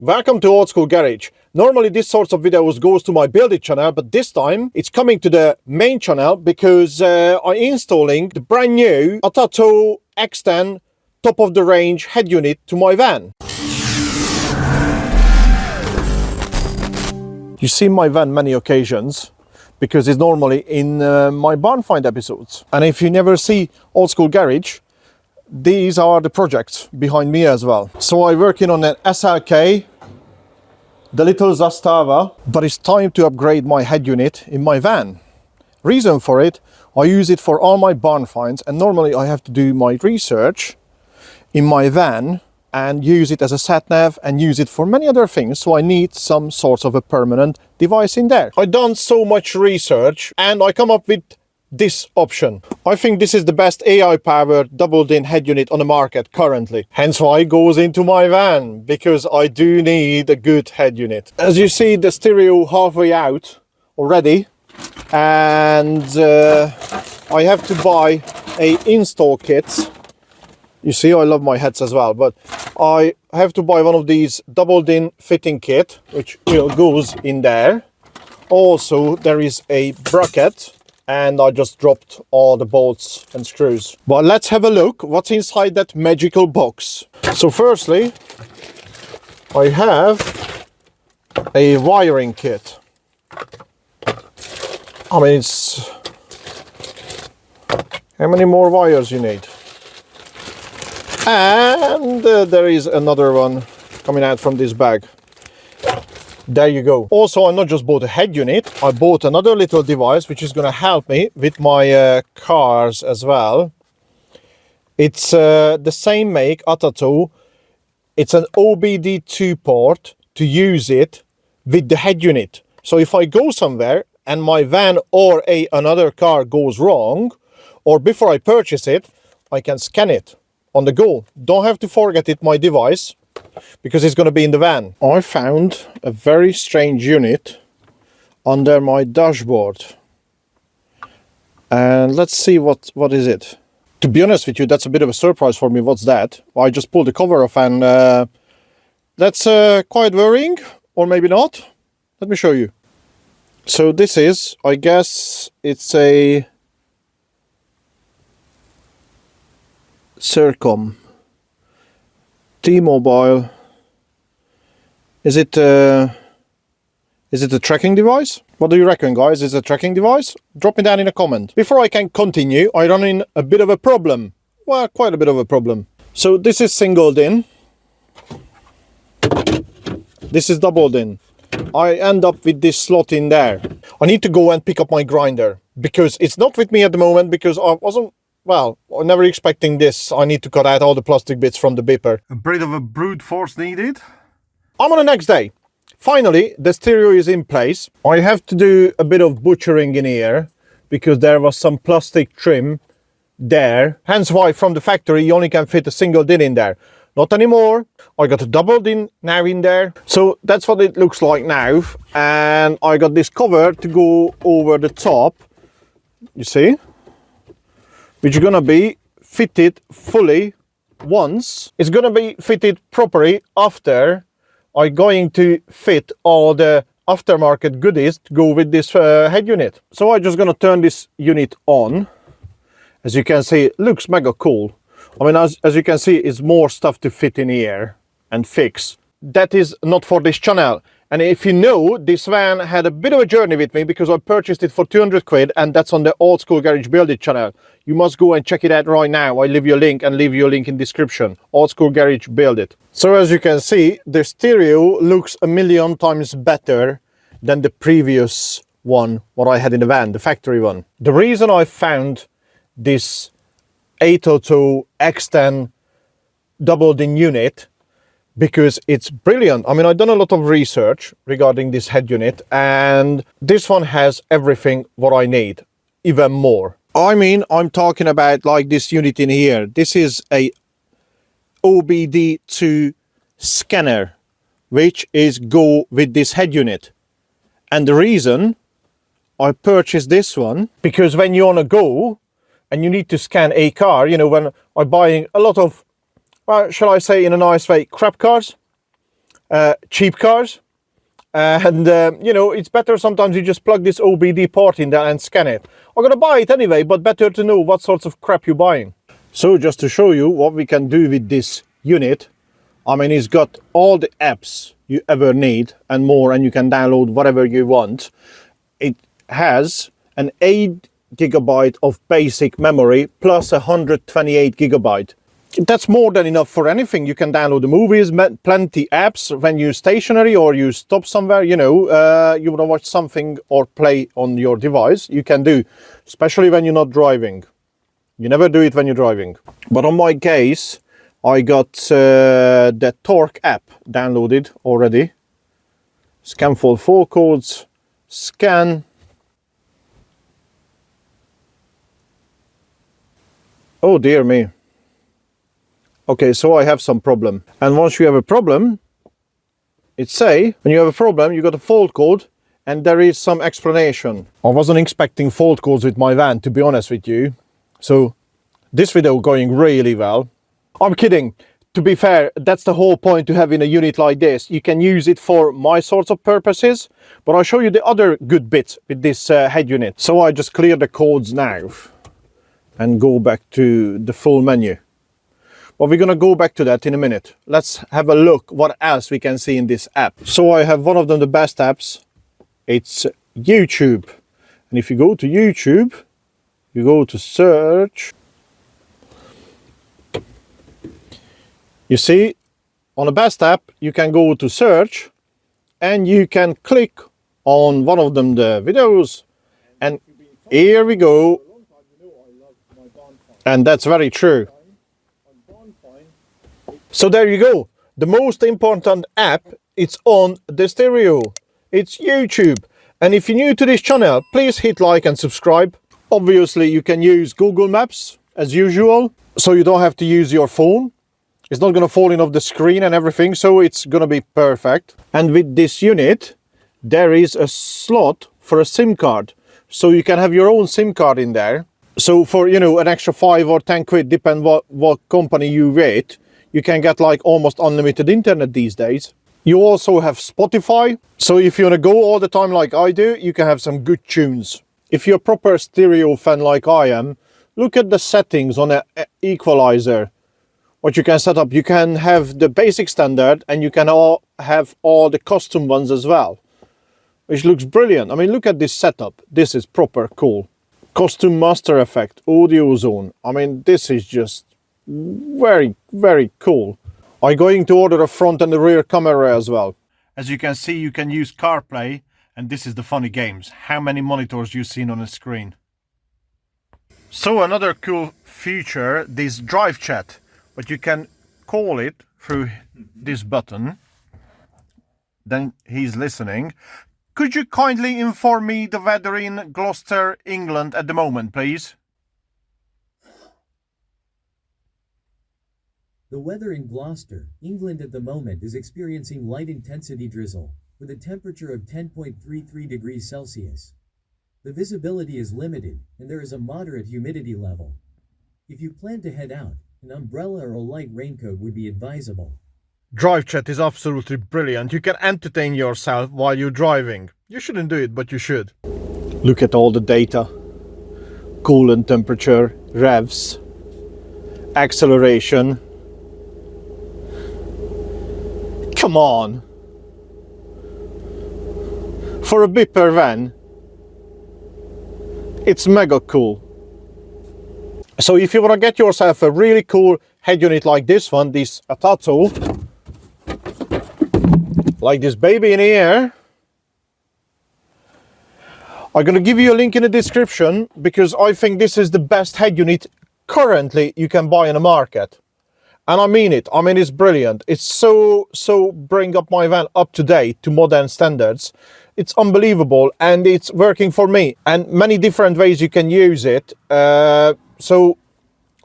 Welcome to Old School Garage. Normally this sort of videos goes to my Build It channel, but this time it's coming to the main channel because I'm installing the brand new ATOTO X10 top of the range head unit to my van. You see my van many occasions because it's normally in my barn find episodes. And if you never see Old School Garage, these are the projects behind me as well. So I'm working on an SLK, the little Zastava, but it's time to upgrade my head unit in my van. Reason for it, I use it for all my barn finds, and normally I have to do my research in my van and use it as a sat-nav and use it for many other things, so I need some sort of a permanent device in there. I've done so much research and I come up with this option. I think this is the best AI-powered doubled-in head unit on the market currently. Hence why it goes into my van, because I do need a good head unit. As you see, the stereo halfway out already, and I have to buy a install kit. You see, I love my heads as well, but I have to buy one of these doubled-in fitting kit, which goes in there. Also, there is a bracket, and I just dropped all the bolts and screws. But let's have a look what's inside that magical box. So firstly, I have a wiring kit. I mean, it's... how many more wires you need? And there is another one coming out from this bag. There you go. Also, I not just bought a head unit, I bought another little device which is going to help me with my cars as well. It's the same make, ATOTO. It's an OBD2 port to use it with the head unit. So if I go somewhere and my van or another car goes wrong, or before I purchase it, I can scan it on the go. Don't have to forget it, my device, because it's going to be in the van. I found a very strange unit under my dashboard, and let's see what is it. To be honest with you, that's a bit of a surprise for me. What's that? I just pulled the cover off, and that's quite worrying, or maybe not. Let me show you. So this is, I guess it's a Sercom T-Mobile. Is it a tracking device? What do you reckon, guys? Is it a tracking device? Drop it down in a comment. Before I can continue, I run in a bit of a problem. Well, quite a bit of a problem. So this is singled in. This is doubled in. I end up with this slot in there. I need to go and pick up my grinder because it's not with me at the moment, because I wasn't, well, I'm never expecting this. I need to cut out all the plastic bits from the Bipper. A bit of a brute force needed. I'm on the next day. Finally, the stereo is in place. I have to do a bit of butchering in here because there was some plastic trim there. Hence why from the factory you only can fit a single DIN in there. Not anymore. I got a double DIN now in there. So that's what it looks like now. And I got this cover to go over the top. You see? Which is going to be fitted fully once. It's going to be fitted properly after I'm going to fit all the aftermarket goodies to go with this head unit. So I'm just going to turn this unit on. As you can see, it looks mega cool. I mean, as you can see, it's more stuff to fit in here and fix. That is not for this channel. And if you know, this van had a bit of a journey with me because I purchased it for 200 quid, and that's on the Old School Garage Build It channel. You must go and check it out right now. I leave you a link and leave you a link in description. Old School Garage Build It. So as you can see, the stereo looks a million times better than the previous one, what I had in the van, the factory one. The reason I found this ATOTO X10 doubled-in unit, because it's brilliant. I mean, I've done a lot of research regarding this head unit, and this one has everything what I need, even more. I mean, I'm talking about like this unit in here. This is a OBD2 scanner, which is go with this head unit. And the reason I purchased this one, because when you're on a go and you need to scan a car, you know, when I'm buying a lot of, well, shall I say in a nice way, crap cars, cheap cars. And you know, it's better sometimes you just plug this OBD port in there and scan it. I'm gonna buy it anyway, but better to know what sorts of crap you're buying. So just to show you what we can do with this unit, I mean, it's got all the apps you ever need and more, and you can download whatever you want. It has an 8 GB of basic memory plus 128 GB. That's more than enough for anything. You can download the movies, plenty apps when you're stationary or you stop somewhere, you know, you want to watch something or play on your device, you can do, especially when you're not driving. You never do it when you're driving. But on my case, I got the Torque app downloaded already. Scan for 4 codes, scan. Oh dear me. Okay, so I have some problem. And once you have a problem, it say, when you have a problem, you got a fault code and there is some explanation. I wasn't expecting fault codes with my van, to be honest with you. So this video going really well. I'm kidding. To be fair, that's the whole point to having a unit like this. You can use it for my sorts of purposes, but I'll show you the other good bits with this head unit. So I just clear the codes now and go back to the full menu. But we're gonna go back to that in a minute. Let's have a look what else we can see in this app. So I have one of them, the best apps. It's YouTube. And if you go to YouTube, you go to search. You see, on the best app, you can go to search and you can click on one of them, the videos. And here we go. And that's very true. So there you go. The most important app, it's on the stereo. It's YouTube. And if you're new to this channel, please hit like and subscribe. Obviously, you can use Google Maps as usual, so you don't have to use your phone. It's not going to fall in off the screen and everything, so it's going to be perfect. And with this unit, there is a slot for a SIM card. So you can have your own SIM card in there. So for, you know, an extra 5 or 10 quid, depend what company you rate, you can get like almost unlimited internet these days. You also have Spotify. So if you want to go all the time like I do, you can have some good tunes. If you're a proper stereo fan like I am, look at the settings on an equalizer. What you can set up, you can have the basic standard and you can have all the custom ones as well, which looks brilliant. I mean, look at this setup. This is proper cool. Custom master effect, audio zone. I mean, this is just very, very cool. I'm going to order a front and a rear camera as well. As you can see, you can use CarPlay, and this is the funny games. How many monitors you seen on the screen? So another cool feature, this drive chat. But you can call it through this button. Then he's listening. Could you kindly inform me the weather in Gloucester, England at the moment, please? The weather in Gloucester, England at the moment is experiencing light intensity drizzle, with a temperature of 10.33 degrees Celsius. The visibility is limited, and there is a moderate humidity level. If you plan to head out, an umbrella or a light raincoat would be advisable. Drive chat is absolutely brilliant. You can entertain yourself while you're driving. You shouldn't do it, but you should. Look at all the data. Coolant temperature, revs, acceleration. Come on. For a Bipper van, it's mega cool. So if you want to get yourself a really cool head unit like this one, this ATOTO, like this baby in here, I'm going to give you a link in the description because I think this is the best head unit currently you can buy in the market. And I mean it. I mean, it's brilliant. It's so bring up my van up to date to modern standards. It's unbelievable and it's working for me. And many different ways you can use it. So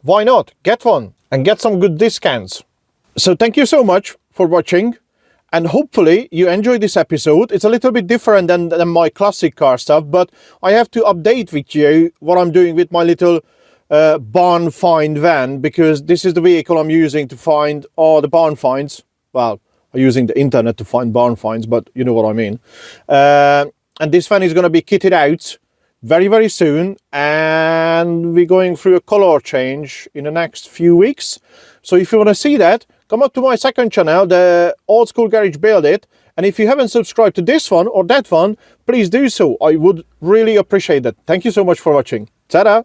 why not get one and get some good discounts. So thank you so much for watching and hopefully you enjoyed this episode. It's a little bit different than my classic car stuff, but I have to update with you what I'm doing with my little barn find van, because this is the vehicle I'm using to find all the barn finds. Well, using the internet to find barn finds, but you know what I mean. And this fan is going to be kitted out very, very soon, and we're going through a color change in the next few weeks. So if you want to see that, come up to my second channel, the Old School Garage Build It, and if you haven't subscribed to this one or that one, please do so. I would really appreciate that. Thank you so much for watching. Ta-da!